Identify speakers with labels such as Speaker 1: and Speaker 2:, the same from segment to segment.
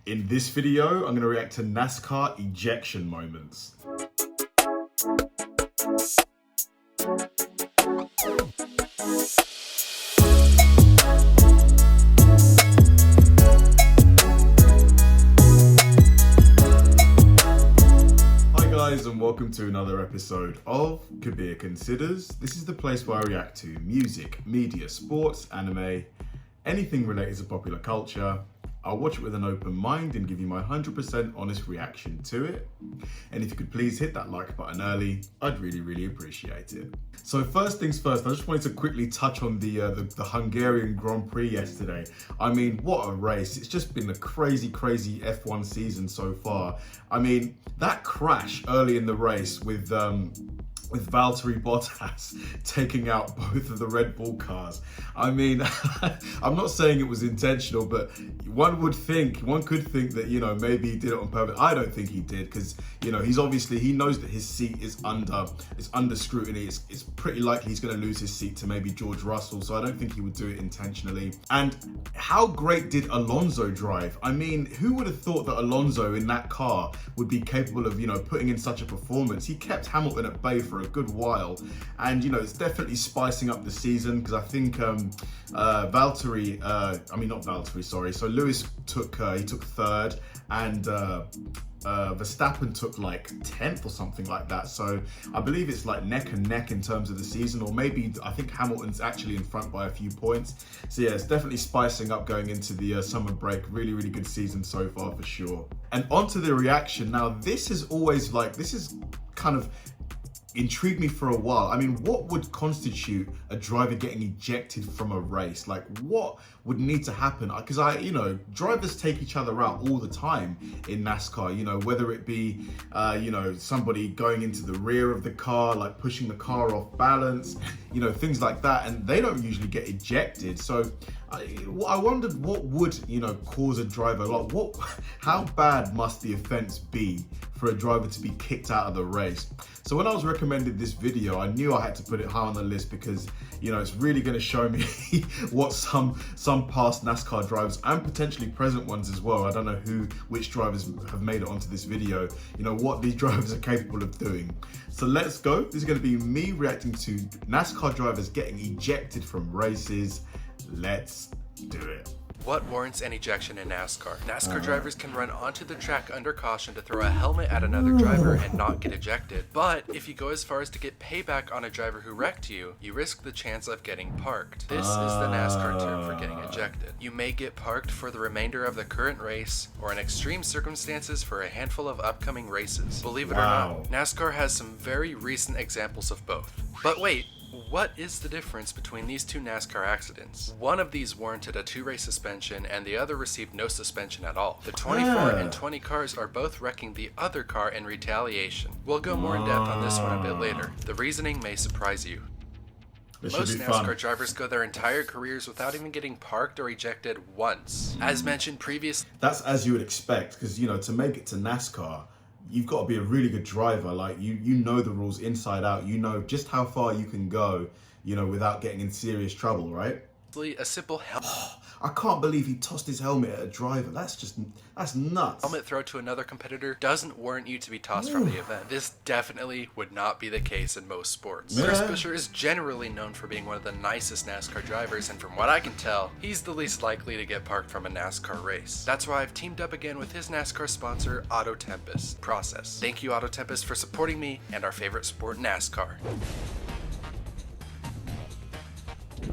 Speaker 1: In this video, I'm going to react to NASCAR ejection moments. And welcome to another episode of Kabir Considers. This is the place where I react to music, media, sports, anime, anything related to popular culture. I'll watch it with an open mind and give you my 100% honest reaction to it. And if you could please hit that like button early, I'd really appreciate it. So first things first, I just wanted to quickly touch on the Hungarian Grand Prix yesterday. I mean, what a race. It's just been a crazy F1 season so far. I mean, that crash early in the race with Valtteri Bottas taking out both of the Red Bull cars. I mean, I'm not saying it was intentional, but one could think that, you know, maybe he did it on purpose. I don't think he did, because, you know, he knows that his seat is under scrutiny. It's pretty likely he's going to lose his seat to maybe George Russell, so I don't think he would do it intentionally. And how great did Alonso drive? I mean, who would have thought that Alonso in that car would be capable of, you know, putting in such a performance? He kept Hamilton at bay for a good while, and, you know, it's definitely spicing up the season, because I think so Lewis took third, and Verstappen took like 10th or something like that. So I believe it's like neck and neck in terms of the season, or maybe I think Hamilton's actually in front by a few points. So yeah, it's definitely spicing up going into the summer break. Really good season so far for sure. And onto the reaction. Now, this is kind of intrigued me for a while. I mean, what would constitute a driver getting ejected from a race? Like, what would need to happen? Because drivers take each other out all the time in NASCAR, you know, whether it be, somebody going into the rear of the car, like pushing the car off balance, you know, things like that. And they don't usually get ejected. So I wondered what would, you know, cause a driver, like how bad must the offense be for a driver to be kicked out of the race? So when I was recommended this video, I knew I had to put it high on the list, because, you know, it's really going to show me what some past NASCAR drivers, and potentially present ones as well, I don't know which drivers have made it onto this video, you know, what these drivers are capable of doing. So let's go. This is going to be me reacting to NASCAR drivers getting ejected from races. Let's do it.
Speaker 2: What warrants an ejection in NASCAR? NASCAR drivers can run onto the track under caution to throw a helmet at another driver and not get ejected. But if you go as far as to get payback on a driver who wrecked you, you risk the chance of getting parked. This is the NASCAR term for getting ejected. You may get parked for the remainder of the current race, or in extreme circumstances for a handful of upcoming races. Believe it or not, NASCAR has some very recent examples of both. But wait, what is the difference between these two NASCAR accidents? One of these warranted a 2-race suspension, and the other received no suspension at all. The 24 and 20 cars are both wrecking the other car in retaliation. We'll go more in depth on this one a bit later. The reasoning may surprise you. Most NASCAR drivers go their entire careers without even getting parked or ejected once. As mentioned previously,
Speaker 1: that's as you would expect, because, you know, to make it to NASCAR, you've got to be a really good driver. Like, you know the rules inside out. You know just how far you can go, you know, without getting in serious trouble, right?
Speaker 2: A simple helmet.
Speaker 1: I can't believe he tossed his helmet at a driver. That's nuts.
Speaker 2: Helmet throw to another competitor doesn't warrant you to be tossed from the event. This definitely would not be the case in most sports. Chris Busch is generally known for being one of the nicest NASCAR drivers, and from what I can tell, he's the least likely to get parked from a NASCAR race. That's why I've teamed up again with his NASCAR sponsor, Auto Tempest Process. Thank you, Auto Tempest, for supporting me and our favorite sport, NASCAR.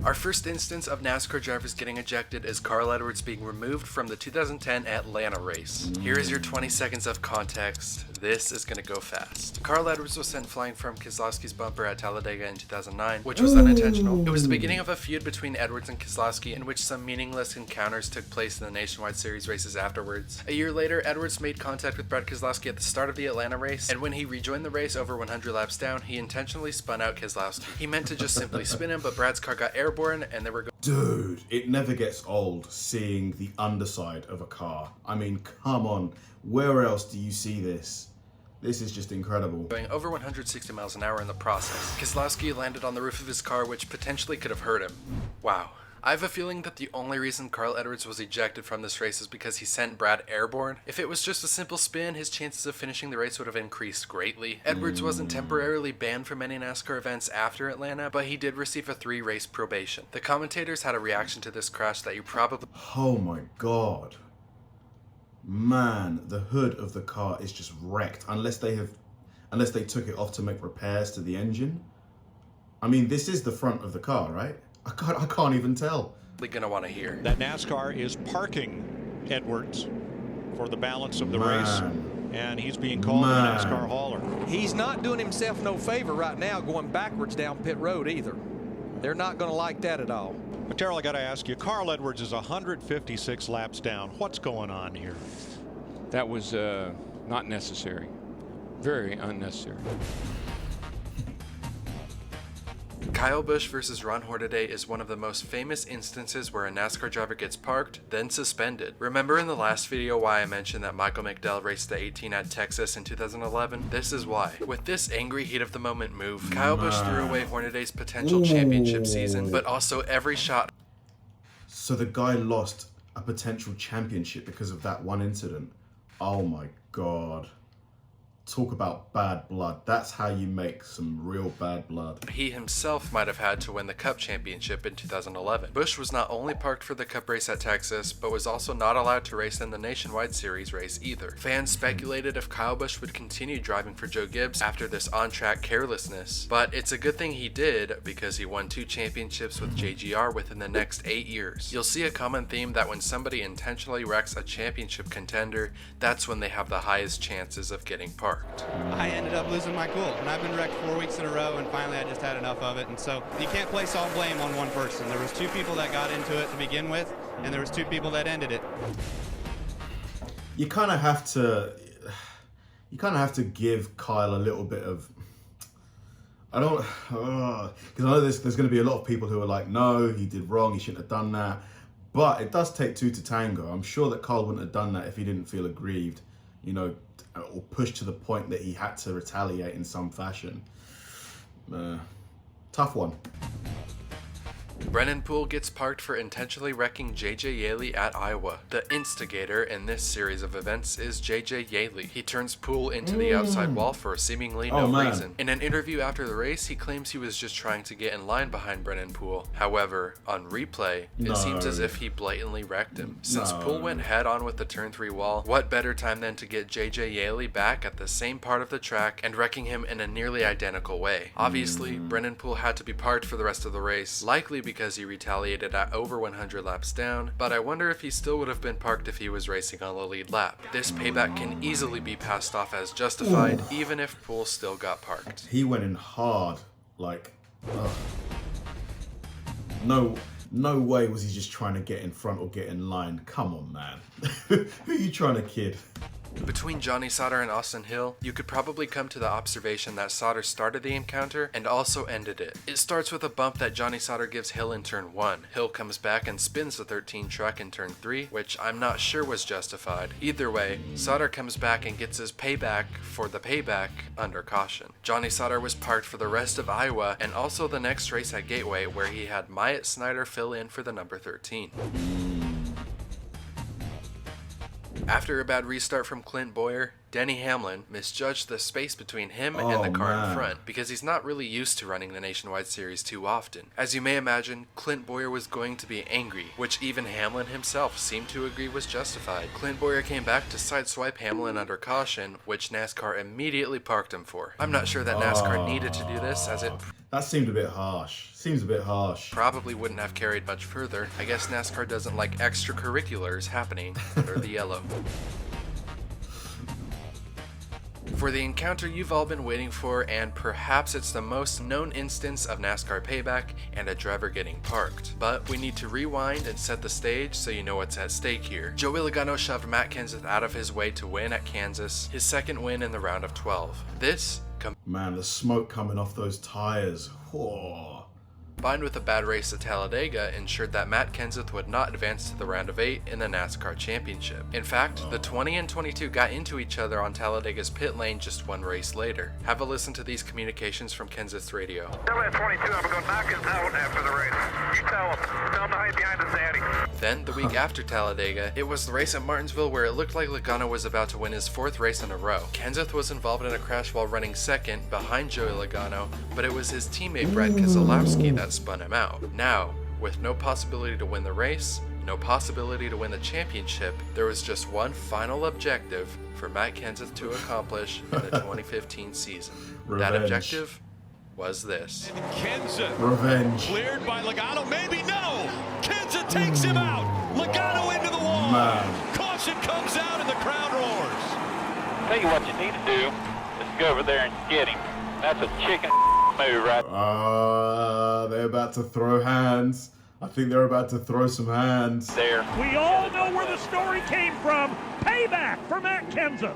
Speaker 2: Our first instance of NASCAR drivers getting ejected is Karl Edwards being removed from the 2010 Atlanta race. Here is your 20 seconds of context. This is gonna go fast. Karl Edwards was sent flying from Keselowski's bumper at Talladega in 2009, which was unintentional. It was the beginning of a feud between Edwards and Keselowski, in which some meaningless encounters took place in the Nationwide Series races afterwards. A year later, Edwards made contact with Brad Keselowski at the start of the Atlanta race, and when he rejoined the race over 100 laps down, he intentionally spun out Keselowski. He meant to just simply spin him, but Brad's car got airborne, and they were going.
Speaker 1: Dude, it never gets old seeing the underside of a car. I mean, come on. Where else do you see this? This is just incredible.
Speaker 2: Going over 160 miles an hour in the process. Keselowski landed on the roof of his car, which potentially could have hurt him. Wow. I have a feeling that the only reason Karl Edwards was ejected from this race is because he sent Brad airborne. If it was just a simple spin, his chances of finishing the race would have increased greatly. Edwards wasn't temporarily banned from any NASCAR events after Atlanta, but he did receive a 3-race probation. The commentators had a reaction to this crash that you probably...
Speaker 1: Oh my god. Man, the hood of the car is just wrecked unless they took it off to make repairs to the engine. I mean, this is the front of the car, right? I can't even tell.
Speaker 2: Gonna want to hear
Speaker 3: that NASCAR is parking Edwards for the balance of the race, and he's being called the NASCAR hauler.
Speaker 4: He's not doing himself no favor right now going backwards down pit road either. They're not going to like that at all.
Speaker 3: But Terrell, I got to ask you, Karl Edwards is 156 laps down. What's going on here?
Speaker 5: That was not necessary. Very unnecessary.
Speaker 2: Kyle Busch versus Ron Hornaday is one of the most famous instances where a NASCAR driver gets parked, then suspended. Remember in the last video why I mentioned that Michael McDowell raced the 18 at Texas in 2011? This is why. With this angry heat of the moment move, Kyle Busch threw away Hornaday's potential championship season, but also every shot.
Speaker 1: So the guy lost a potential championship because of that one incident. Oh my god. Talk about bad blood. That's how you make some real bad blood.
Speaker 2: He himself might have had to win the Cup championship in 2011. Busch was not only parked for the Cup race at Texas, but was also not allowed to race in the Nationwide Series race either. Fans speculated if Kyle Busch would continue driving for Joe Gibbs after this on-track carelessness, but it's a good thing he did because he won 2 championships with JGR within the next 8 years. You'll see a common theme that when somebody intentionally wrecks a championship contender, that's when they have the highest chances of getting parked.
Speaker 6: I ended up losing my cool, and I've been wrecked 4 weeks in a row, and finally I just had enough of it. And so you can't place all blame on one person. There was 2 people that got into it to begin with, and there was 2 people that ended it.
Speaker 1: You kind of have to give Kyle a little bit of, because I know there's going to be a lot of people who are like, no, he did wrong, he shouldn't have done that. But it does take 2 to tango. I'm sure that Kyle wouldn't have done that if he didn't feel aggrieved, you know, or pushed to the point that he had to retaliate in some fashion. Tough one.
Speaker 2: Brennan Poole gets parked for intentionally wrecking JJ Yeley at Iowa. The instigator in this series of events is JJ Yeley. He turns Poole into the outside wall for seemingly no reason. In an interview after the race, he claims he was just trying to get in line behind Brennan Poole. However, on replay, it seems as if he blatantly wrecked him. Since Poole went head on with the turn 3 wall, what better time than to get JJ Yeley back at the same part of the track and wrecking him in a nearly identical way. Obviously, Brennan Poole had to be parked for the rest of the race, likely because he retaliated at over 100 laps down, but I wonder if he still would have been parked if he was racing on the lead lap. This payback can easily be passed off as justified, even if Poole still got parked.
Speaker 1: He went in hard, like, no way was he just trying to get in front or get in line. Come on, man. Who are you trying to kid?
Speaker 2: Between Johnny Sauter and Austin Hill, you could probably come to the observation that Sauter started the encounter and also ended it. It starts with a bump that Johnny Sauter gives Hill in turn 1. Hill comes back and spins the 13 truck in turn 3, which I'm not sure was justified. Either way, Sauter comes back and gets his payback for the payback under caution. Johnny Sauter was parked for the rest of Iowa and also the next race at Gateway, where he had Myatt Snyder fill in for the number 13. After a bad restart from Clint Bowyer, Denny Hamlin misjudged the space between him and the car in front because he's not really used to running the Nationwide Series too often. As you may imagine, Clint Bowyer was going to be angry, which even Hamlin himself seemed to agree was justified. Clint Bowyer came back to sideswipe Hamlin under caution, which NASCAR immediately parked him for. I'm not sure that NASCAR needed to do this, as it
Speaker 1: That seemed a bit harsh. Seems a bit harsh.
Speaker 2: probably wouldn't have carried much further. I guess NASCAR doesn't like extracurriculars happening under the yellow. For the encounter you've all been waiting for, and perhaps it's the most known instance of NASCAR payback and a driver getting parked. But we need to rewind and set the stage so you know what's at stake here. Joey Logano shoved Matt Kenseth out of his way to win at Kansas, his second win in the round of 12. This
Speaker 1: Man, the smoke coming off those tires. Whoa.
Speaker 2: combined with a bad race at Talladega, ensured that Matt Kenseth would not advance to the round of 8 in the NASCAR Championship. In fact, the 20 and 22 got into each other on Talladega's pit lane just one race later. Have a listen to these communications from Kenseth's radio.
Speaker 7: Tell that 22 I'm going to knock his out after the race. You tell him to hide behind his daddy.
Speaker 2: Then, the week after Talladega, it was the race at Martinsville where it looked like Logano was about to win his 4th race in a row. Kenseth was involved in a crash while running second behind Joey Logano, but it was his teammate Brett Keselowski that spun him out. Now, with no possibility to win the race, no possibility to win the championship, there was just one final objective for Matt Kenseth to accomplish in the 2015 season. That objective was this.
Speaker 3: And Kenseth.
Speaker 1: Revenge.
Speaker 3: Cleared by Logano. Maybe no. Kenseth takes him out. Logano into the wall.
Speaker 1: Man.
Speaker 3: Caution comes out and the crowd roars.
Speaker 8: Tell you what you need to do is go over there and get him. That's a chicken move right
Speaker 1: They're about to throw hands. I think they're about to throw some hands.
Speaker 8: there.
Speaker 9: We all know where the story came from. Payback for Matt Kenseth.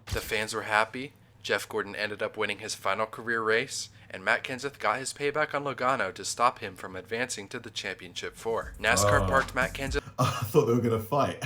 Speaker 2: The fans were happy. Jeff Gordon ended up winning his final career race, and Matt Kenseth got his payback on Logano to stop him from advancing to the championship 4. NASCAR parked Matt Kenseth.
Speaker 1: I thought they were going to fight.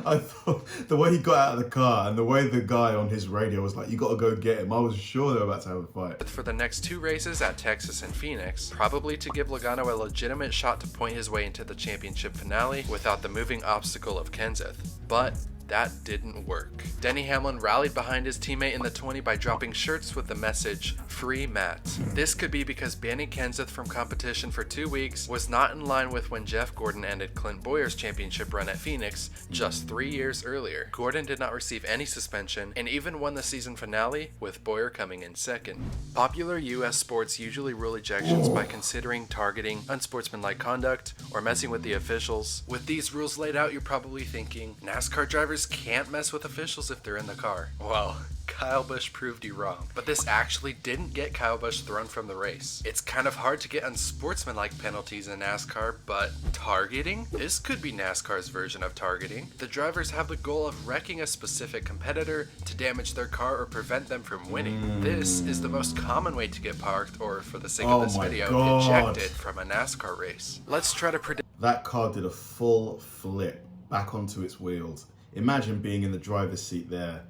Speaker 1: I thought the way he got out of the car and the way the guy on his radio was like, you got to go get him. I was sure they were about to have a fight.
Speaker 2: For the next 2 races at Texas and Phoenix, probably to give Logano a legitimate shot to point his way into the championship finale without the moving obstacle of Kenseth. But that didn't work. Denny Hamlin rallied behind his teammate in the 20 by dropping shirts with the message, "Free Matt." This could be because banning Kenseth from competition for 2 weeks was not in line with when Jeff Gordon ended Clint Bowyer's championship run at Phoenix just 3 years earlier. Gordon did not receive any suspension and even won the season finale, with Bowyer coming in second. Popular US sports usually rule ejections by considering targeting, unsportsmanlike conduct, or messing with the officials. With these rules laid out, you're probably thinking, NASCAR drivers can't mess with officials if they're in the car. Well, Kyle Busch proved you wrong. But this actually didn't get Kyle Busch thrown from the race. It's kind of hard to get unsportsmanlike penalties in NASCAR, but targeting? This could be NASCAR's version of targeting. The drivers have the goal of wrecking a specific competitor to damage their car or prevent them from winning. This is the most common way to get parked, or for the sake of this video, ejected from a NASCAR race. Let's try to predict.
Speaker 1: That car did a full flip back onto its wheels. Imagine being in the driver's seat there.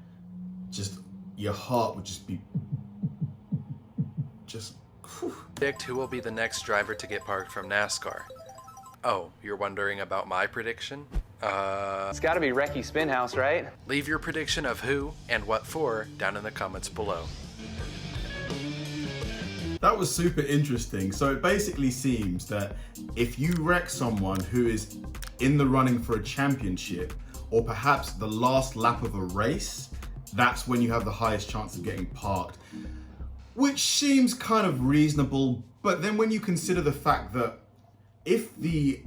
Speaker 1: Just, your heart would just be, just, whew.
Speaker 2: Predict who will be the next driver to get parked from NASCAR. Oh, you're wondering about my prediction?
Speaker 10: It's gotta be Recky Spinhouse, right?
Speaker 2: Leave your prediction of who and what for down in the comments below.
Speaker 1: That was super interesting. So it basically seems that if you wreck someone who is in the running for a championship, or perhaps the last lap of a race, that's when you have the highest chance of getting parked. Which seems kind of reasonable, but then when you consider the fact that if the,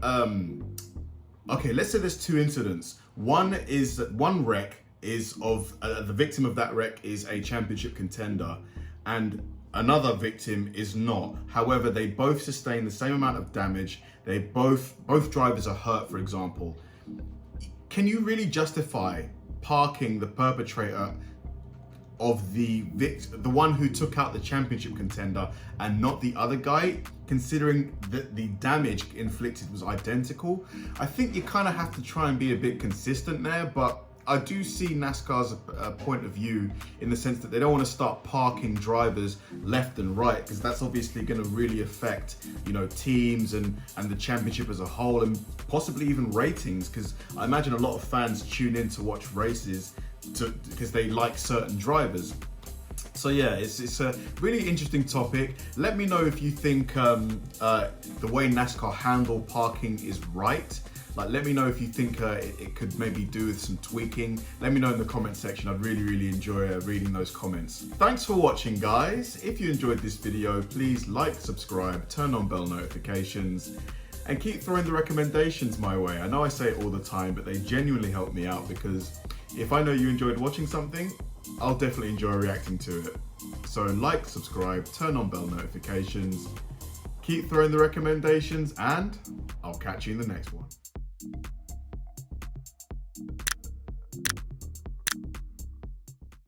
Speaker 1: okay, let's say there's 2 incidents. One is that one wreck is of, the victim of that wreck is a championship contender, and another victim is not. However, they both sustain the same amount of damage. They both drivers are hurt, for example. Can you really justify parking the perpetrator of the one who took out the championship contender and not the other guy, considering that the damage inflicted was identical? I think you kind of have to try and be a bit consistent there, but I do see NASCAR's point of view in the sense that they don't want to start parking drivers left and right, because that's obviously going to really affect, you know, teams and the championship as a whole, and possibly even ratings, because I imagine a lot of fans tune in to watch races because they like certain drivers. So yeah, it's a really interesting topic. Let me know if you think the way NASCAR handle parking is right. Like, let me know if you think it could maybe do with some tweaking. Let me know in the comment section. I'd really enjoy reading those comments. Thanks for watching, guys. If you enjoyed this video, please like, subscribe, turn on bell notifications, and keep throwing the recommendations my way. I know I say it all the time, but they genuinely help me out, because if I know you enjoyed watching something, I'll definitely enjoy reacting to it. So like, subscribe, turn on bell notifications, keep throwing the recommendations, and I'll catch you in the next one.